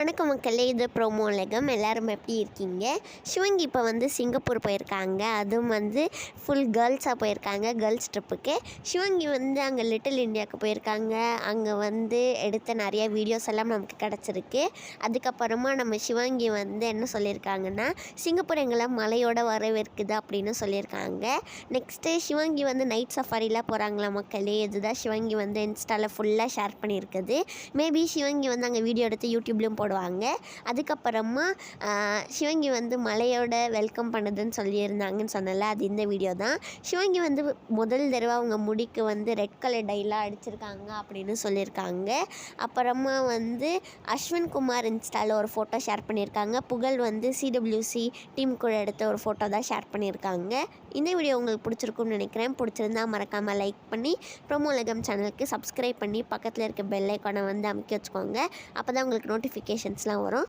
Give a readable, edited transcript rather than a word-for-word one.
வணக்கம் மக்களே, இது ப்ரோமோ உலகம். எல்லோரும் எப்படி இருக்கீங்க? சிவங்கி இப்போ சிங்கப்பூர் போயிருக்காங்க. அதுவும் ஃபுல் கேர்ள்ஸாக போயிருக்காங்க, கேர்ள்ஸ் ட்ரிப்புக்கு. சிவங்கி அங்கே லிட்டில் இந்தியாவுக்கு போயிருக்காங்க. அங்கே எடுத்த நிறைய வீடியோஸ் எல்லாம் நமக்கு கிடச்சிருக்கு. அதுக்கப்புறமா நம்ம சிவங்கி என்ன சொல்லியிருக்காங்கன்னா, சிங்கப்பூர் எங்களை மலையோட வரவேற்குது அப்படின்னு சொல்லியிருக்காங்க. நெக்ஸ்ட்டு சிவங்கி நைட் சஃபாரிலாம் போகிறாங்களா மக்களே. இதுதான் சிவங்கி இன்ஸ்டாவில் ஃபுல்லாக ஷேர் பண்ணியிருக்குது. மேபி சிவங்கி அங்கே வீடியோ எடுத்து யூடியூப்லேயும் போடுவாங்க. அதுக்கப்புறமா சிவங்கி மலையோட வெல்கம் பண்ணுதுன்னு சொல்லியிருந்தாங்கன்னு சொன்னல, அது இந்த வீடியோ தான். சிவங்கி முதல் தடவை அவங்க முடிக்கு ரெட் கலர் டைலாம் அடிச்சிருக்காங்க அப்படின்னு சொல்லியிருக்காங்க. அப்புறமா அஸ்வின் குமார் இன்ஸ்டாவில் ஒரு ஃபோட்டோ ஷேர் பண்ணியிருக்காங்க. புகழ் சிடபிள்யூசி டீம் கூட எடுத்த ஒரு ஃபோட்டோ தான் ஷேர் பண்ணியிருக்காங்க. இந்த வீடியோ உங்களுக்கு பிடிச்சிருக்கும்னு நினைக்கிறேன். பிடிச்சிருந்தா மறக்காமல் லைக் பண்ணி ப்ரோமோ உலகம் சேனலுக்கு சப்ஸ்கிரைப் பண்ணி பக்கத்தில் இருக்க பெல் ஐக்கானை அமைக்க வச்சுக்கோங்க. அப்போ தான் உங்களுக்கு நோட்டிஃபிகேஷன்ஸ்லாம் வரும்.